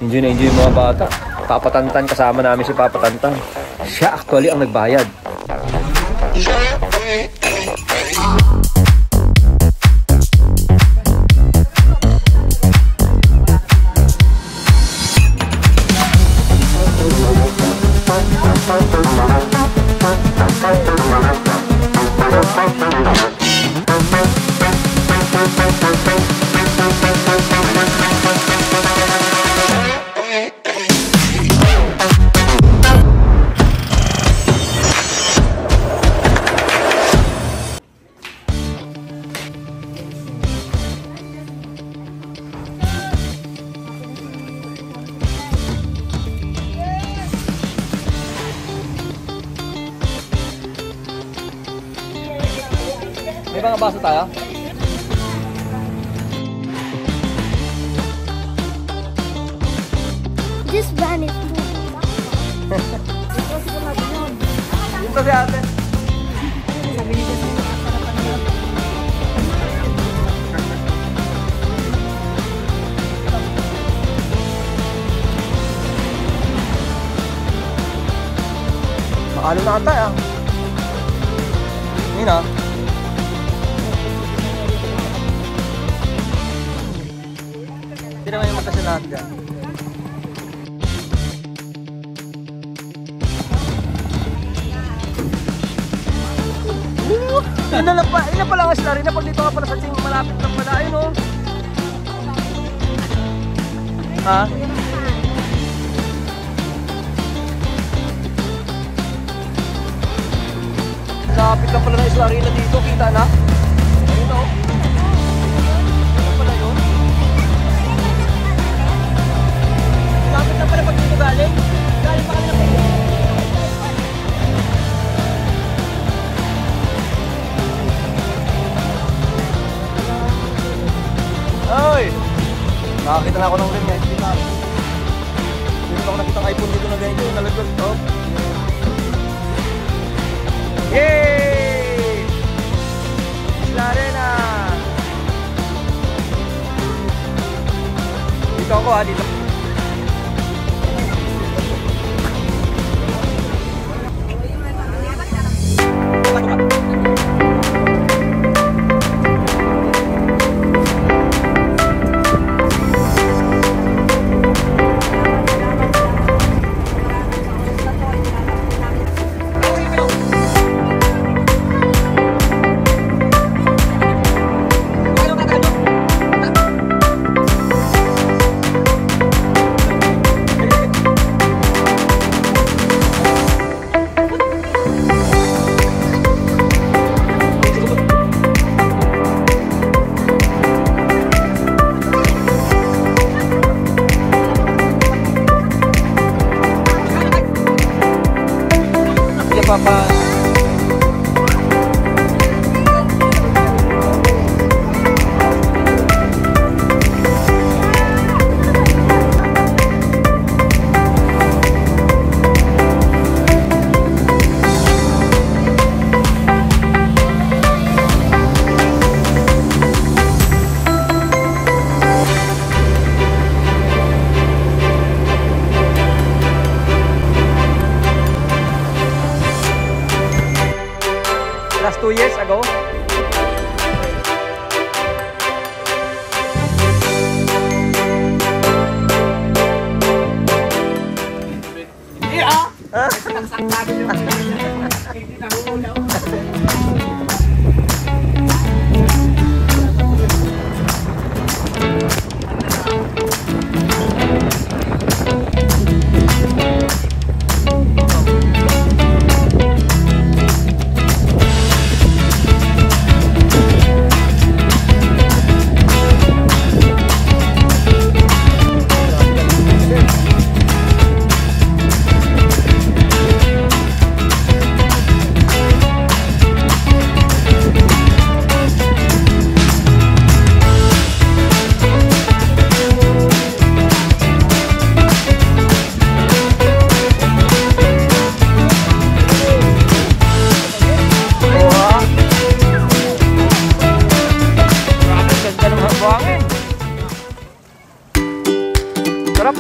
Enjoy na enjoy yung mga bata. Papa Tantan, kasama namin si Papa Tantan. Siya actually ang nagbayad. May mga baso tayo? This van is Yung kasi ate. Ano na ata ah? Hindi na. Hindi naman yung mata sa lahat dyan. Ina pa lang ang sila rin na pag dito nga pala sa ting malapit lang pala. Ayun o. Ha? Lapit lang pala ng Isla Arena dito. Kita na? Ayun o. Ano pala yun? Lapit lang pala pag dito galing. Galing pa kami na pwede. Ay! Nakakita na ako ng rim eh. Hindi ako nakita ng iPhone dito na ganito. Nalaglag. Oh. Yay! Isla Arena! Dito ako ha, dito. Papa. Last 2 years ago.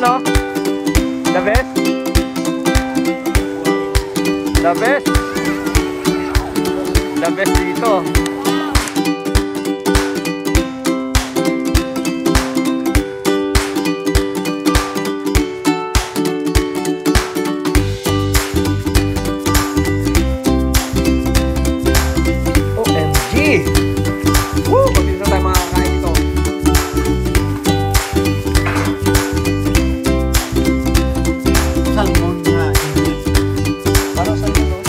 no? The best? The best? The best dito. OMG! Woo! Mabilis na tayo makakain ito. Salmon na. Parang sa'yo, no?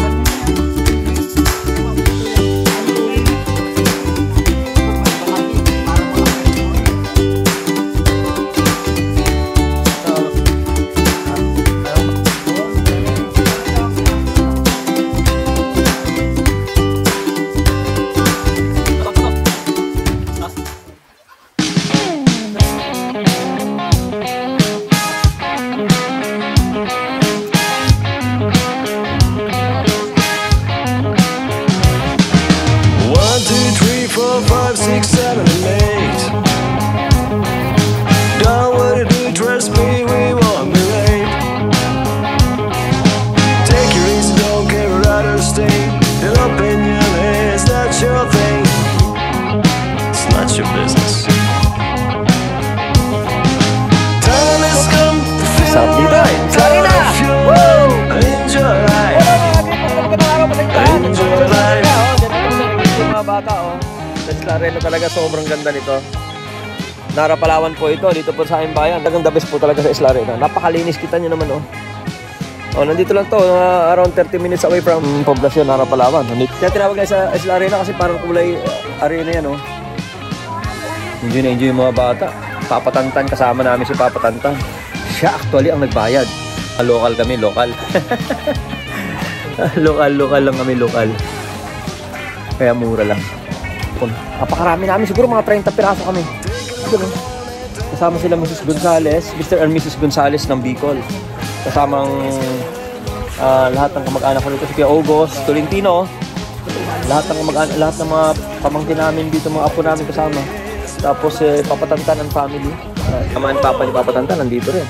Your business. Time has come to feel Sarap dito eh. Sorry na! Enjoy life. Enjoy life. Yung mga bata, oh. Eslareno talaga, sobrang ganda nito. Nara Palawan po ito, dito po sa aming bayan. Talagang the best po talaga sa Eslareno. Napakalinis, kita nyo naman, oh. Oh, nandito lang to, around 30 minutes away from poblasyon Nara Palawan. Kaya tinawag nga sa Eslareno kasi parang kulay arena yan, oh. Enjoy na enjoy yung mga bata. Papa Tantan, kasama namin si Papa Tantan. Siya actually ang nagbayad. Local kami, local. Local lang kami, local. Kaya mura lang. Napakarami namin, siguro mga 30 piraso kami. Kasama sila Mrs. Gonzales, Mr. and Mrs. Gonzales ng Bicol. Kasamang lahat ng kamag-anak ko dito, si Kuya August, Tolentino. Lahat ng kamag-anak, lahat ng mga pamangkin namin dito, mga apo namin kasama. Tapos Papa Tantan and family. Ama and papa ni Papa Tantan nandito rin.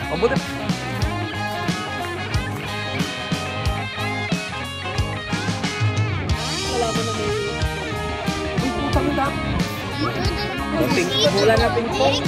Mabuti. Wala na ping pong.